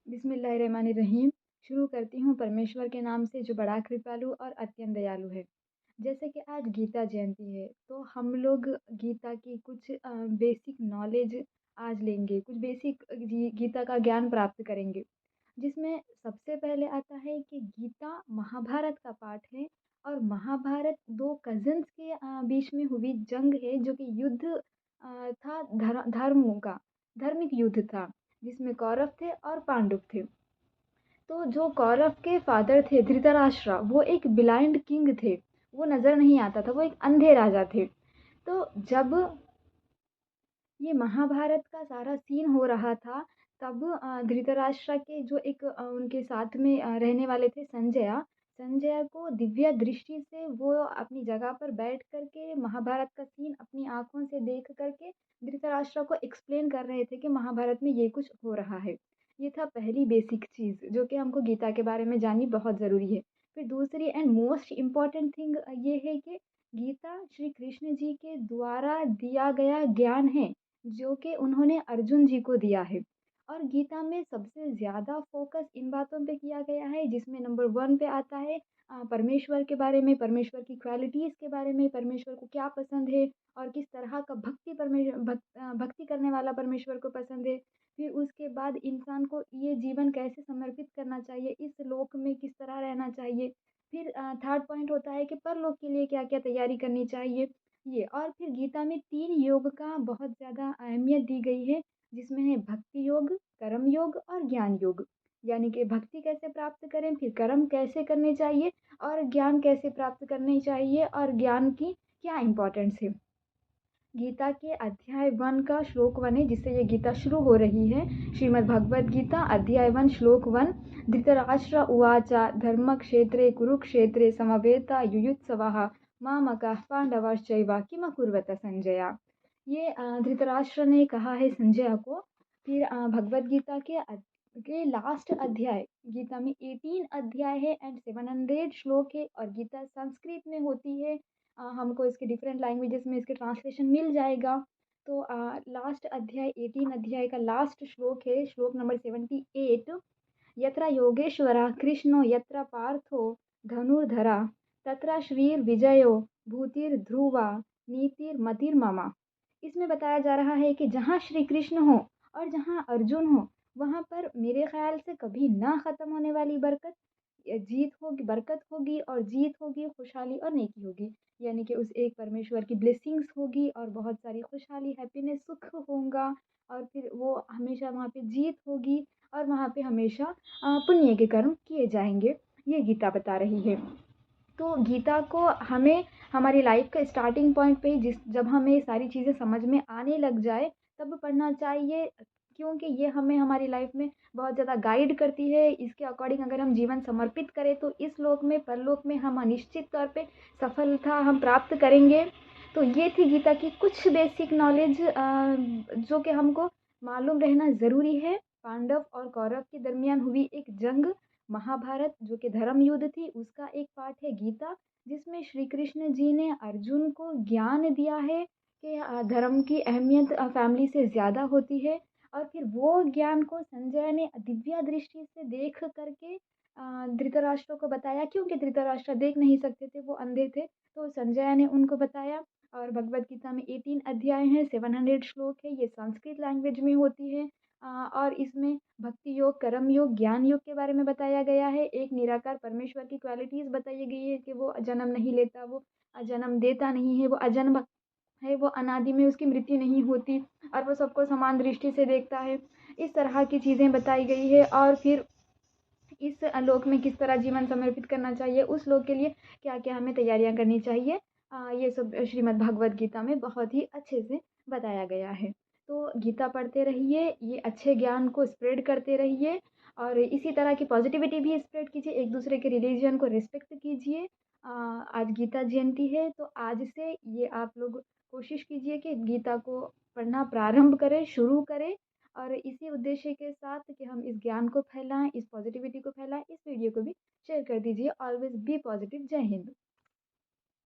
बिस्मिल्लाहिर्रहमानिर्रहीम। शुरू करती हूँ परमेश्वर के नाम से जो बड़ा कृपालु और अत्यंत दयालु है। जैसे कि आज गीता जयंती है तो हम लोग गीता की कुछ बेसिक नॉलेज आज लेंगे, कुछ बेसिक गीता का ज्ञान प्राप्त करेंगे। जिसमें सबसे पहले आता है कि गीता महाभारत का पाठ है और महाभारत दो कज़िन्स के बीच में हुई जंग है जो कि युद्ध था धर्मों का, धार्मिक युद्ध था जिसमें कौरव थे और पांडव थे। तो जो कौरव के फादर थे धृतराष्ट्र, वो एक ब्लाइंड किंग थे, वो नज़र नहीं आता था, वो एक अंधे राजा थे। तो जब ये महाभारत का सारा सीन हो रहा था तब धृतराष्ट्र के जो एक उनके साथ में रहने वाले थे संजय, संजय को दिव्य दृष्टि से वो अपनी जगह पर बैठ करके महाभारत का सीन अपनी आंखों से देख करके धृतराष्ट्र को एक्सप्लेन कर रहे थे कि महाभारत में ये कुछ हो रहा है। ये था पहली बेसिक चीज़ जो कि हमको गीता के बारे में जाननी बहुत ज़रूरी है। फिर दूसरी एंड मोस्ट इम्पॉर्टेंट थिंग ये है कि गीता श्री कृष्ण जी के द्वारा दिया गया ज्ञान है जो कि उन्होंने अर्जुन जी को दिया है। और गीता में सबसे ज़्यादा फोकस इन बातों पे किया गया है जिसमें नंबर 1 पे आता है परमेश्वर के बारे में, परमेश्वर की क्वालिटीज़ के बारे में, परमेश्वर को क्या पसंद है और किस तरह का भक्ति करने वाला परमेश्वर को पसंद है। फिर उसके बाद इंसान को ये जीवन कैसे समर्पित करना चाहिए, इस लोक में किस तरह रहना चाहिए। फिर थर्ड पॉइंट होता है कि परलोक के लिए क्या-क्या तैयारी करनी चाहिए। ये और फिर गीता में 3 योग का बहुत ज़्यादा अहमियत दी गई है जिसमें है भक्ति योग, कर्म योग और ज्ञान योग। यानी कि भक्ति कैसे प्राप्त करें, फिर कर्म कैसे करने चाहिए और ज्ञान कैसे प्राप्त करनी चाहिए और ज्ञान की क्या इम्पोर्टेंस है। गीता के अध्याय 1 का श्लोक 1 है जिससे ये गीता शुरू हो रही है। श्रीमद् भगवद गीता अध्याय 1 श्लोक 1। धृतराष्ट्र उवाच धर्मक्षेत्रे कुरुक्षेत्रे समवेता युयुत्सवः मामकाः पांडवश्चैव किमकुर्वत संजय। ये धृतराष्ट्र ने कहा है संजय को। फिर भगवद गीता के लास्ट अध्याय, गीता में 18 अध्याय है एंड 700 श्लोक है और गीता संस्कृत में होती है। हमको इसके डिफरेंट लैंग्वेजेस में इसके ट्रांसलेशन मिल जाएगा। तो लास्ट अध्याय 18 अध्याय का लास्ट श्लोक है श्लोक नंबर 78। यत्र योगेश्वरः कृष्णो यत्र पार्थो धनुर्धरा तत्र श्रीर्विजयो भूतिर्ध्रुवा नीतिर्मतिर्मम। इसमें बताया जा रहा है कि जहाँ श्री कृष्ण हो और जहाँ अर्जुन हो वहाँ पर मेरे ख्याल से कभी ना ख़त्म होने वाली बरकत जीत होगी, बरकत होगी और जीत होगी, खुशहाली और नेकी होगी। यानी कि उस एक परमेश्वर की ब्लेसिंग्स होगी और बहुत सारी खुशहाली, हैप्पीनेस, सुख होगा और फिर वो हमेशा वहाँ पे जीत होगी और वहाँ पे हमेशा पुण्य के कर्म किए जाएंगे। ये गीता बता रही है। तो गीता को हमें हमारी लाइफ का स्टार्टिंग पॉइंट पे ही जब हमें सारी चीज़ें समझ में आने लग जाए तब पढ़ना चाहिए, क्योंकि ये हमें हमारी लाइफ में बहुत ज़्यादा गाइड करती है। इसके अकॉर्डिंग अगर हम जीवन समर्पित करें तो इस लोक में, परलोक में हम निश्चित तौर पे सफलता हम प्राप्त करेंगे। तो ये थी गीता की कुछ बेसिक नॉलेज जो कि हमको मालूम रहना ज़रूरी है। पांडव और कौरव के दरमियान हुई एक जंग महाभारत जो कि धर्म युद्ध थी, उसका एक पार्ट है गीता जिसमें श्री कृष्ण जी ने अर्जुन को ज्ञान दिया है कि धर्म की अहमियत फैमिली से ज़्यादा होती है। और फिर वो ज्ञान को संजय ने दिव्या दृष्टि से देख करके धृतराष्ट्र को बताया, क्योंकि धृतराष्ट्र देख नहीं सकते थे, वो अंधे थे। तो संजय ने उनको बताया। और भगवद गीता में 18 अध्याय हैं, 700 श्लोक है, ये संस्कृत लैंग्वेज में होती है। और इसमें भक्ति योग, कर्म योग, ज्ञान योग के बारे में बताया गया है। एक निराकार परमेश्वर की क्वालिटीज़ बताई गई है कि वो जन्म नहीं लेता, वो जन्म देता नहीं है, वो अजन्म है, वो अनादि में उसकी मृत्यु नहीं होती और वो सबको समान दृष्टि से देखता है। इस तरह की चीज़ें बताई गई है। और फिर इस लोक में किस तरह जीवन समर्पित करना चाहिए, उस लोक के लिए क्या-क्या हमें तैयारियाँ करनी चाहिए, ये सब श्रीमद् भगवद गीता में बहुत ही अच्छे से बताया गया है। तो गीता पढ़ते रहिए, ये अच्छे ज्ञान को स्प्रेड करते रहिए और इसी तरह की पॉजिटिविटी भी स्प्रेड कीजिए, एक दूसरे के रिलीजन को रिस्पेक्ट कीजिए। आज गीता जयंती है तो आज से ये आप लोग कोशिश कीजिए कि गीता को पढ़ना प्रारंभ करें, शुरू करें और इसी उद्देश्य के साथ कि हम इस ज्ञान को फैलाएं, इस पॉजिटिविटी को फैलाएं, इस वीडियो को भी शेयर कर दीजिए। Always be positive. जय हिंद।